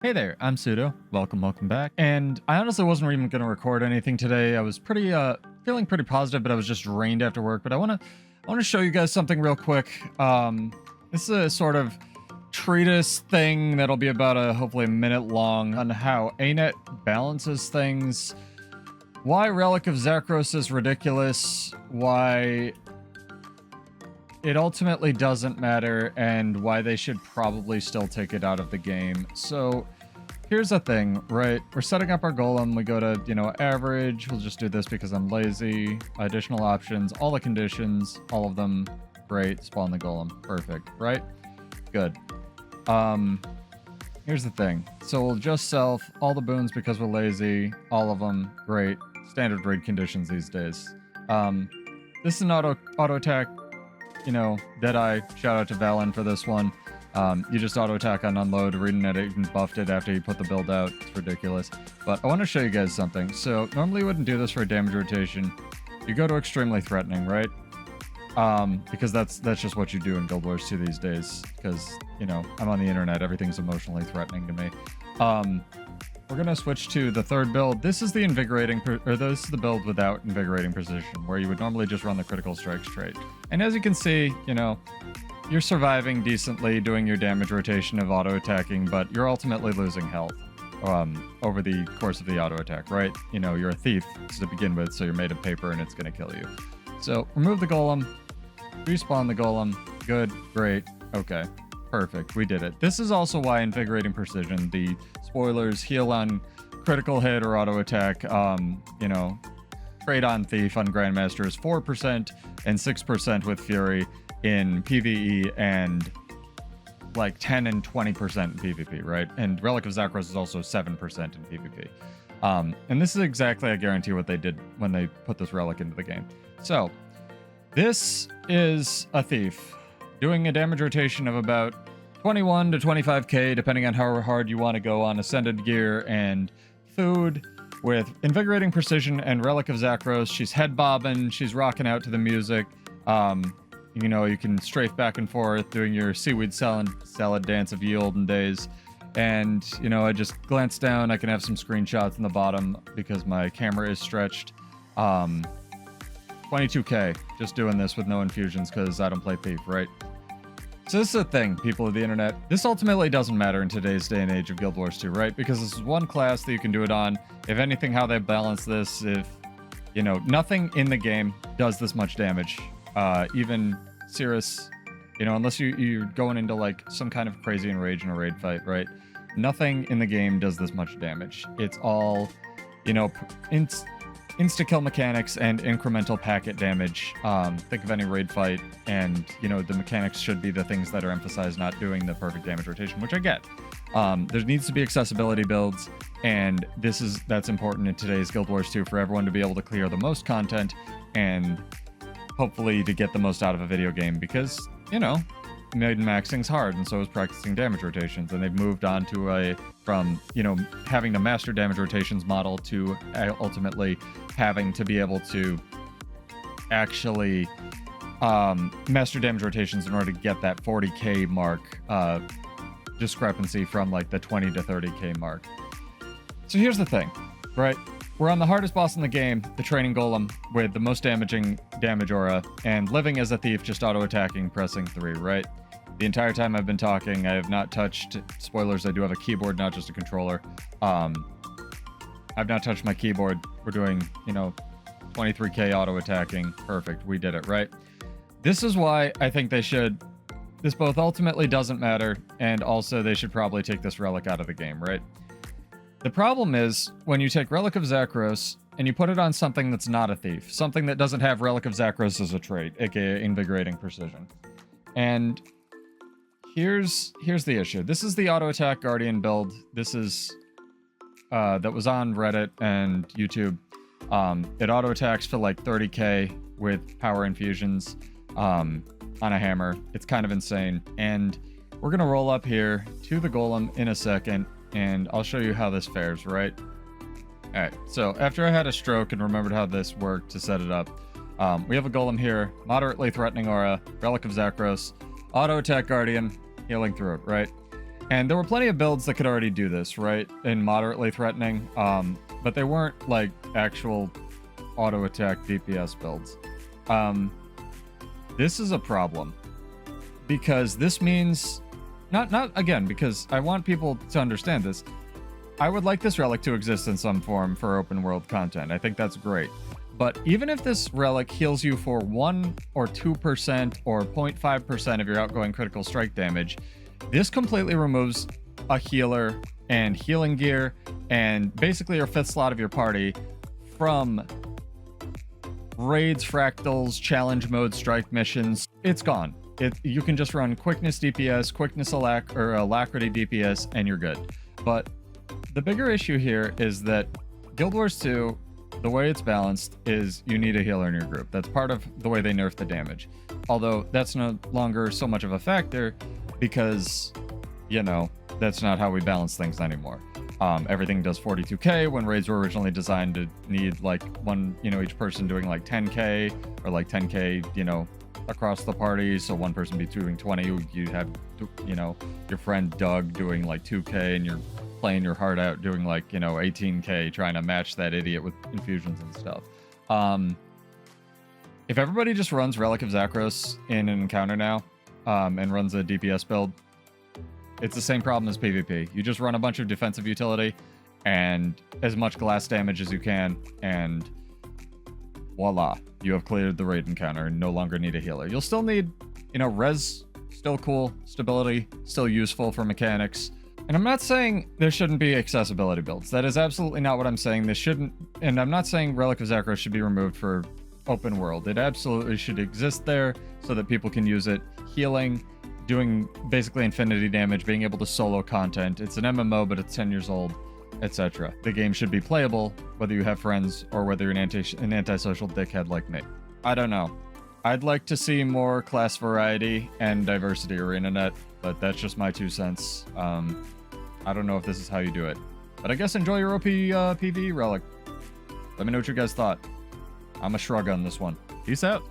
Hey there, I'm Pseudo. Welcome back. And I honestly wasn't even going to record anything today. I was feeling pretty positive, but I was just drained after work. But I want to show you guys something real quick. This is a sort of treatise thing that'll be about hopefully a minute long on how ANET balances things, why Relic of Zakros is ridiculous, why it ultimately doesn't matter, and why they should probably still take it out of the game. So here's the thing, right? We're setting up our golem. We go to, average. We'll just do this because I'm lazy. Additional options, all the conditions, all of them. Great. Spawn the golem. Perfect, right? Good. Here's the thing. So we'll just self all the boons because we're lazy. All of them. Great. Standard raid conditions these days. This is an auto attack. Deadeye, shout out to Valen for this one. You just auto attack on unload, reading it and buffed it after you put the build out. It's ridiculous. But I want to show you guys something. So normally you wouldn't do this for a damage rotation. You go to extremely threatening, right? Because that's just what you do in Guild Wars 2 these days. Because, I'm on the internet, everything's emotionally threatening to me. We're gonna switch to the third build. This is the this is the build without invigorating precision, where you would normally just run the critical strikes trait. And as you can see, you're surviving decently, doing your damage rotation of auto attacking, but you're ultimately losing health over the course of the auto attack, right? You're a thief to begin with, so you're made of paper and it's gonna kill you. So remove the golem, respawn the golem. Good, great, okay. Perfect, we did it. This is also why invigorating precision, the spoilers, heal on critical hit or auto attack, trade on thief on grandmaster is 4% and 6% with fury in PvE and like 10 and 20% in PvP, right? And Relic of Zakros is also 7% in PvP. And this is exactly, I guarantee, what they did when they put this relic into the game. So this is a thief doing a damage rotation of about 21 to 25k, depending on how hard you want to go on ascended gear and food, with invigorating precision and Relic of Zakros. She's head bobbing, she's rocking out to the music. You can strafe back and forth doing your seaweed salad dance of ye olden days. And, I just glanced down. I can have some screenshots in the bottom because my camera is stretched. 22k, just doing this with no infusions because I don't play thief, right? So this is the thing, people of the internet. This ultimately doesn't matter in today's day and age of Guild Wars 2, right? Because this is one class that you can do it on. If anything, how they balance this, nothing in the game does this much damage. Even Cirrus, unless you're going into like some kind of crazy enrage in a raid fight, right? Nothing in the game does this much damage. It's all, insta-kill mechanics and incremental packet damage. Think of any raid fight, and the mechanics should be the things that are emphasized, not doing the perfect damage rotation, which I get. There needs to be accessibility builds, and that's important in today's Guild Wars 2 for everyone to be able to clear the most content and hopefully to get the most out of a video game, because min-maxing's hard, and so is practicing damage rotations, and they've moved on to from having to master damage rotations model to ultimately having to be able to actually master damage rotations in order to get that 40k mark discrepancy from like the 20 to 30k mark. So here's the thing, right? We're on the hardest boss in the game, the training golem, with the most damaging damage aura, and living as a thief, just auto-attacking, pressing 3, right? The entire time I've been talking, I have not touched, spoilers, I do have a keyboard, not just a controller. I've not touched my keyboard. We're doing, 23k auto-attacking. Perfect, we did it, right? This is why I think this both ultimately doesn't matter, and also they should probably take this relic out of the game, right? The problem is, when you take Relic of Zakros and you put it on something that's not a thief, something that doesn't have Relic of Zakros as a trait, aka Invigorating Precision. And here's the issue. This is the auto attack Guardian build. This is that was on Reddit and YouTube. It auto attacks for like 30k with power infusions on a hammer. It's kind of insane. And we're gonna roll up here to the golem in a second, and I'll show you how this fares, right? Alright, so after I had a stroke and remembered how this worked to set it up, we have a golem here, moderately threatening aura, Relic of Zakros, auto attack Guardian, healing through it, right? And there were plenty of builds that could already do this, right? In moderately threatening, but they weren't like actual auto attack DPS builds. This is a problem because this means not again, because I want people to understand this. I would like this relic to exist in some form for open world content. I think that's great. But even if this relic heals you for 1 or 2% or 0.5% of your outgoing critical strike damage, this completely removes a healer and healing gear and basically your 5th slot of your party from raids, fractals, challenge mode, strike missions. It's gone. You can just run quickness DPS, quickness alacrity DPS, and you're good. But the bigger issue here is that Guild Wars 2, the way it's balanced is you need a healer in your group. That's part of the way they nerf the damage. Although that's no longer so much of a factor because, you know, that's not how we balance things anymore. Everything does 42k when raids were originally designed to need like each person doing like 10k or like 10k, across the party. So one person be doing 20. You have, your friend Doug doing like 2k and you're playing your heart out doing like 18k trying to match that idiot with infusions and stuff. If everybody just runs Relic of Zakros in an encounter now and runs a DPS build, it's the same problem as PvP. You just run a bunch of defensive utility and as much glass damage as you can, and voila, you have cleared the raid encounter and no longer need a healer. You'll still need, res, still cool, stability, still useful for mechanics. And I'm not saying there shouldn't be accessibility builds. That is absolutely not what I'm saying. This shouldn't, and I'm not saying Relic of Zakros should be removed for open world. It absolutely should exist there so that people can use it. Healing, doing basically infinity damage, being able to solo content. It's an MMO, but it's 10 years old, etc. The game should be playable, whether you have friends or whether you're an antisocial dickhead like me. I don't know. I'd like to see more class variety and diversity ArenaNet, but that's just my 2 cents. I don't know if this is how you do it, but I guess enjoy your OP PvE relic. Let me know what you guys thought. I'm a shrug on this one. Peace out.